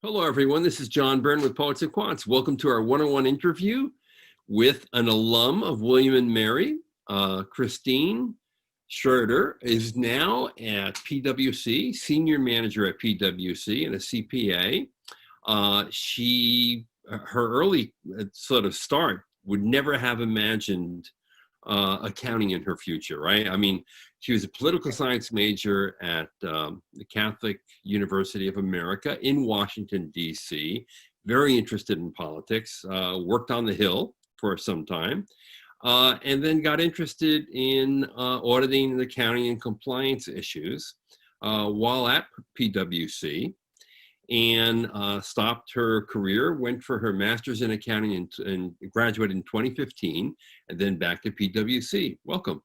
Hello, everyone. This is John Byrne with Poets and Quants. Welcome to our one-on-one interview with an alum of William and Mary. Christine Scherder is now at PwC, senior manager at PwC and a CPA. Her early sort of start would never have imagined accounting in her future, right? I mean, she was a political science major at the Catholic University of America in Washington, D.C., very interested in politics, worked on the Hill for some time, and then got interested in auditing and accounting and compliance issues while at PwC, and stopped her career, went for her master's in accounting and graduated in 2015, and then back to PwC. Welcome.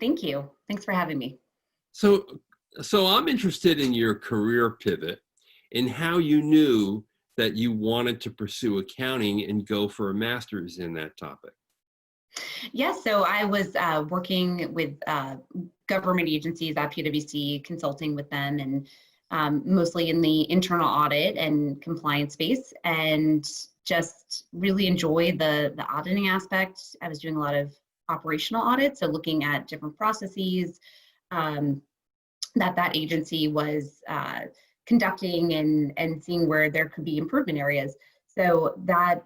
Thank you. Thanks for having me. So I'm interested in your career pivot and how you knew that you wanted to pursue accounting and go for a master's in that topic. Yes, so I was working with government agencies at PwC, consulting with them, and mostly in the internal audit and compliance space, and just really enjoyed the auditing aspect. I was doing a lot of operational audits, so looking at different processes that agency was conducting and seeing where there could be improvement areas. So that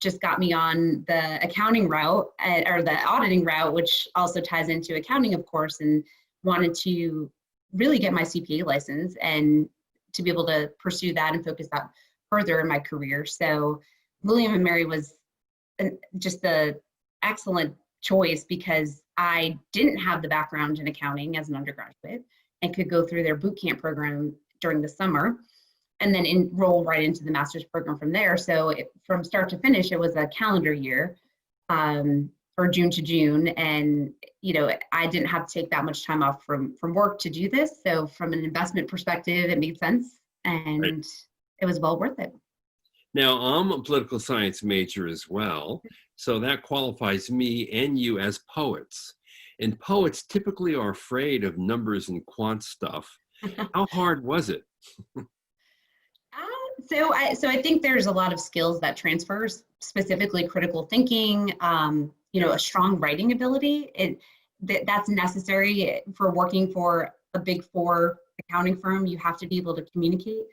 just got me on the accounting route or the auditing route, which also ties into accounting, of course, and wanted to really get my CPA license and to be able to pursue that and focus that further in my career. So William and Mary was just the excellent choice because I didn't have the background in accounting as an undergraduate and could go through their boot camp program during the summer and then enroll right into the master's program from there. So from start to finish, it was a calendar year, or June to June. And, I didn't have to take that much time off from work to do this. So from an investment perspective, it made sense and Right. It was well worth it. Now, I'm a political science major as well, so that qualifies me and you as poets. And poets typically are afraid of numbers and quant stuff. How hard was it? So I think there's a lot of skills that transfers, specifically critical thinking, a strong writing ability. That's necessary for working for a Big Four accounting firm. You have to be able to communicate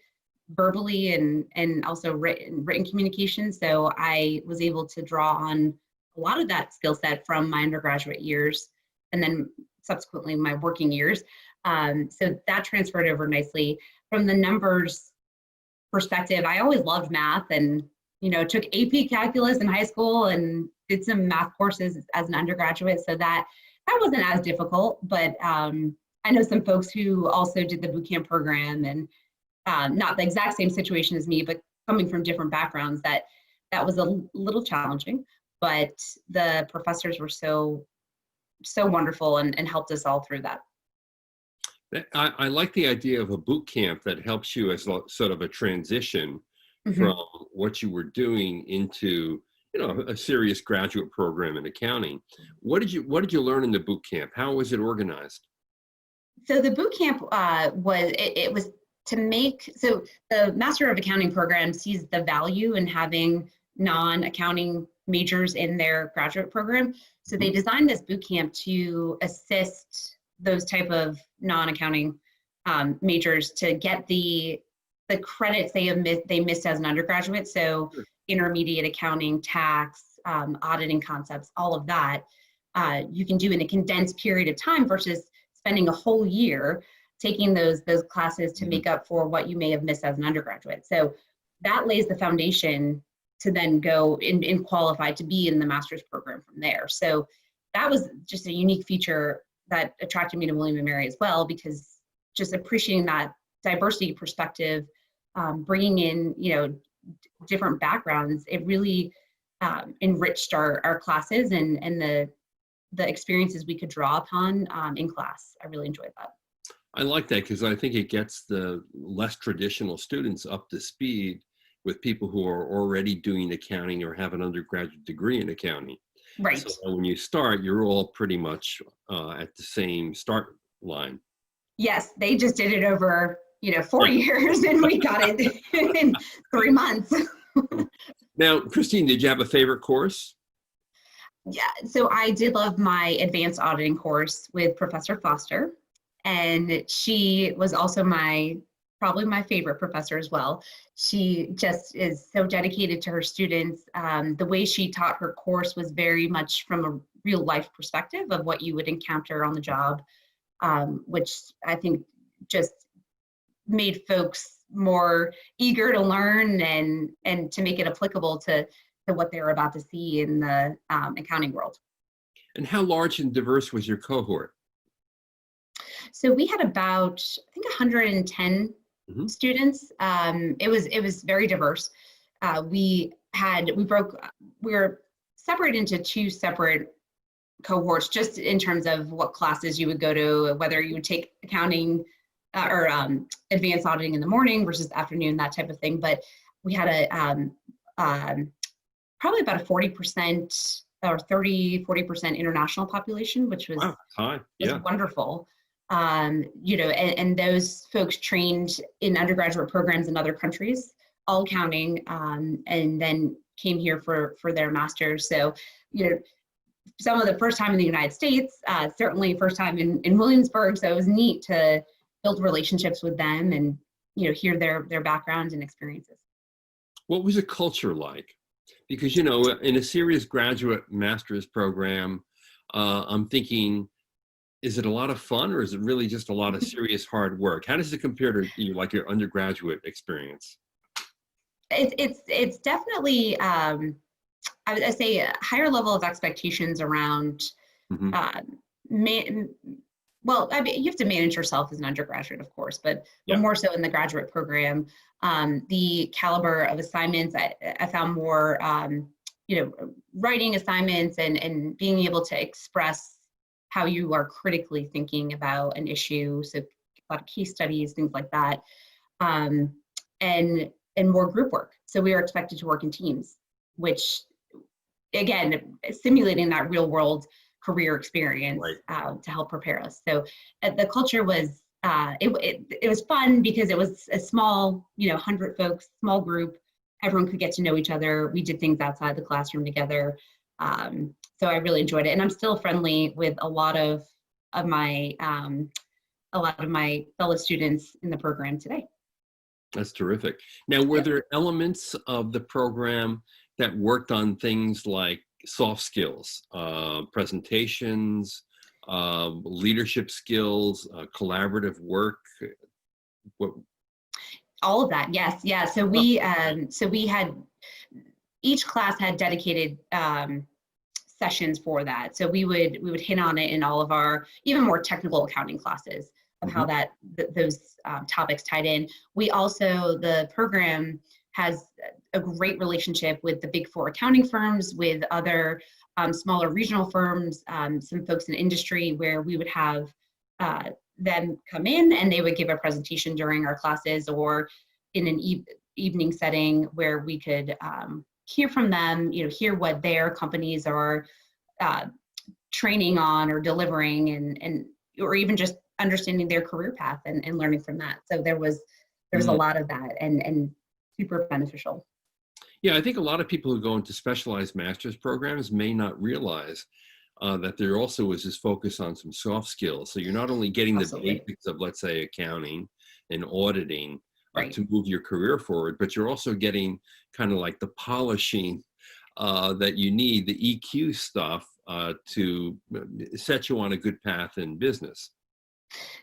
verbally and also written communication. So I was able to draw on a lot of that skill set from my undergraduate years and then subsequently my working years. So that transferred over nicely. From the numbers perspective, I always loved math and, took AP calculus in high school and did some math courses as an undergraduate. So that wasn't as difficult, but I know some folks who also did the boot camp program and not the exact same situation as me, but coming from different backgrounds, that was a little challenging, but the professors were so wonderful and helped us all through that. I like the idea of a boot camp that helps you as sort of a transition from what you were doing into, a serious graduate program in accounting. What did you learn in the boot camp? How was it organized? So the boot camp was to make, so the Master of Accounting program sees the value in having non-accounting majors in their graduate program. So they designed this boot camp to assist those type of non-accounting majors to get the credits they missed as an undergraduate. So intermediate accounting, tax, auditing concepts, all of that you can do in a condensed period of time versus spending a whole year taking those classes to make up for what you may have missed as an undergraduate. So that lays the foundation to then go and qualify to be in the master's program from there. So that was just a unique feature that attracted me to William & Mary as well, because just appreciating that diversity perspective, bringing in, different backgrounds, it really enriched our classes and the experiences we could draw upon in class. I really enjoyed that. I like that because I think it gets the less traditional students up to speed with people who are already doing accounting or have an undergraduate degree in accounting. Right. So when you start, you're all pretty much at the same start line. Yes, they just did it over 4 years, and we got it in 3 months. Now, Christine, did you have a favorite course? Yeah, so I did love my advanced auditing course with Professor Foster, and she was also probably my favorite professor as well. She just is so dedicated to her students. The way she taught her course was very much from a real life perspective of what you would encounter on the job, which I think just made folks more eager to learn and to make it applicable to what they were about to see in the accounting world. And how large and diverse was your cohort? So we had about, I think, 110 students. It was very diverse. We were separated into 2 separate cohorts, just in terms of what classes you would go to, whether you would take accounting or advanced auditing in the morning versus afternoon, that type of thing. But we had probably about a 40% or 40% international population, which was, wow, high. Yeah. was wonderful. And those folks trained in undergraduate programs in other countries, all accounting, and then came here for their masters. So, some of the first time in the United States, certainly first time in Williamsburg. So it was neat to build relationships with them and, hear their backgrounds and experiences. What was the culture like? Because, in a serious graduate master's program, I'm thinking, is it a lot of fun, or is it really just a lot of serious hard work? How does it compare to your undergraduate experience? It's definitely, I would say, a higher level of expectations around, well, I mean, you have to manage yourself as an undergraduate, of course, but more so in the graduate program. The caliber of assignments, I found more, writing assignments and being able to express how you are critically thinking about an issue. So a lot of case studies, things like that, and more group work. So we are expected to work in teams, which, again, simulating that real world career experience, to help prepare us. So the culture was, it was fun because it was a small, 100 folks, small group. Everyone could get to know each other. We did things outside the classroom together. So I really enjoyed it, and I'm still friendly with a lot of my fellow students in the program today. That's terrific. Now, were there elements of the program that worked on things like soft skills, presentations, leadership skills, collaborative work? All of that, yes, yeah. So we had, each class had dedicated sessions for that. So we would hit on it in all of our even more technical accounting classes of how those topics tied in. We also, the program has a great relationship with the Big Four accounting firms, with other smaller regional firms, some folks in industry, where we would have them come in and they would give a presentation during our classes, or in an evening setting where we could hear from them, hear what their companies are training on or delivering, and or even just understanding their career path and learning from that. So there's a lot of that, and super beneficial. Yeah, I think a lot of people who go into specialized master's programs may not realize that there also is this focus on some soft skills. So you're not only getting the basics of, let's say, accounting and auditing to move your career forward, but you're also getting kind of like the polishing that you need, the EQ stuff to set you on a good path in business.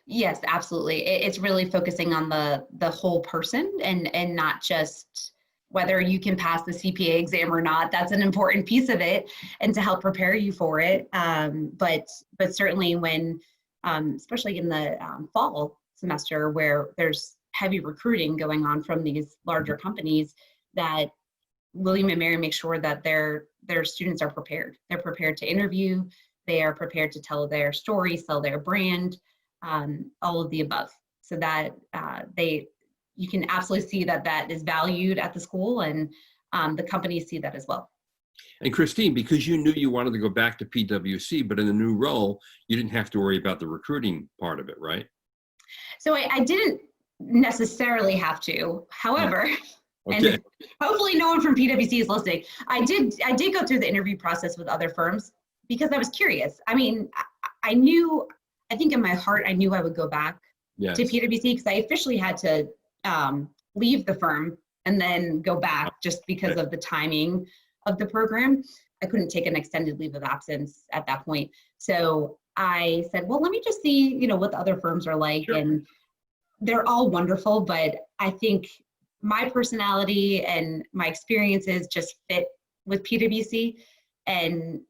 Yes, absolutely. It's really focusing on the whole person, and not just whether you can pass the CPA exam or not. That's an important piece of it, and to help prepare you for it. But certainly when, especially in the fall semester, where there's heavy recruiting going on from these larger companies, that William and Mary make sure that their students are prepared. They're prepared to interview. They are prepared to tell their story, sell their brand, all of the above, so that you can absolutely see that is valued at the school, and the companies see that as well. And Christine, because you knew you wanted to go back to PwC, but in the new role, you didn't have to worry about the recruiting part of it, right? So I didn't necessarily have to. However, Okay. and hopefully no one from PwC is listening. I did go through the interview process with other firms because I was curious. I mean, I knew, I think in my heart, I knew I would go back Yes. to PwC because I officially had to leave the firm and then go back just because of the timing of the program. I couldn't take an extended leave of absence at that point. So I said, well, let me just see, you know, what the other firms are like. Sure. And they're all wonderful, but I think my personality and my experiences just fit with PwC. And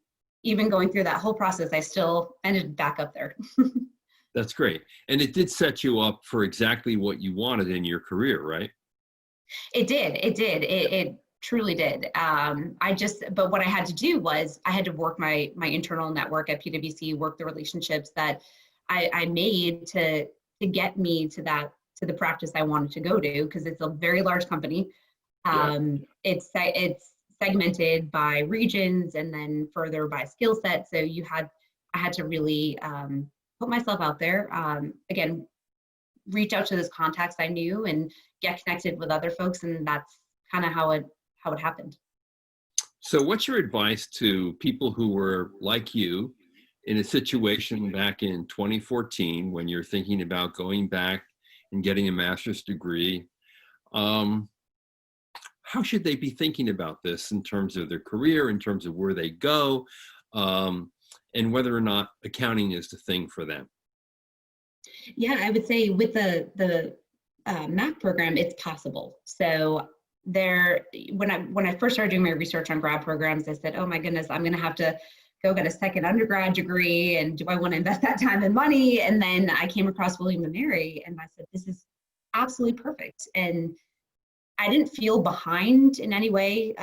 even going through that whole process, I still ended back up there. That's great. And it did set you up for exactly what you wanted in your career, right? It did. It truly did. But what I had to do was I had to work my internal network at PwC, work the relationships that I made to get me to the practice I wanted to go to, because it's a very large company. It's segmented by regions and then further by skill set. So I had to really put myself out there. Again, reach out to those contacts I knew and get connected with other folks, and that's kind of how it happened. So what's your advice to people who were like you in a situation back in 2014 when you're thinking about going back and getting a master's degree? How should they be thinking about this in terms of their career, in terms of where they go, and whether or not accounting is the thing for them? Yeah, I would say with the MAC program, it's possible. So when I first started doing my research on grad programs, I said, oh my goodness, I'm going to have to go get a second undergrad degree, and do I want to invest that time and money? And then I came across William & Mary, and I said, this is absolutely perfect. And I didn't feel behind in any way,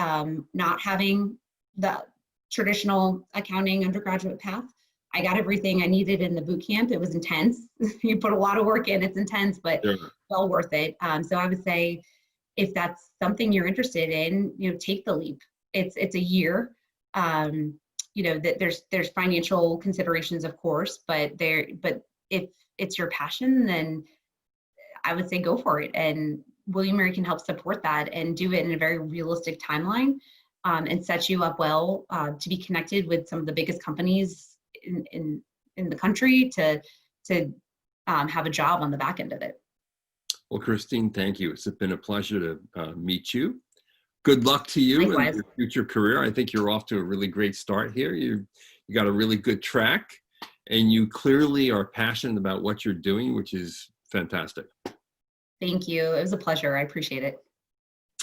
not having the traditional accounting undergraduate path. I got everything I needed in the boot camp. It was intense. You put a lot of work in, it's intense, but Sure. well worth it. So I would say, if that's something you're interested in, you know, take the leap. It's a year. You know, that there's financial considerations, of course, but if it's your passion, then I would say go for it. And William & Mary can help support that and do it in a very realistic timeline, and set you up well to be connected with some of the biggest companies in the country to have a job on the back end of it. Well, Christine, thank you. It's been a pleasure to meet you. Good luck to you Likewise. in your future career. I think you're off to a really great start here. You got a really good track, and you clearly are passionate about what you're doing, which is fantastic. Thank you. It was a pleasure. I appreciate it.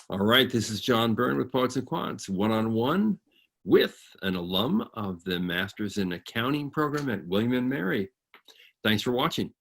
All right, this is John Byrne with Poets and Quants, one-on-one with an alum of the Masters in Accounting program at William & Mary. Thanks for watching.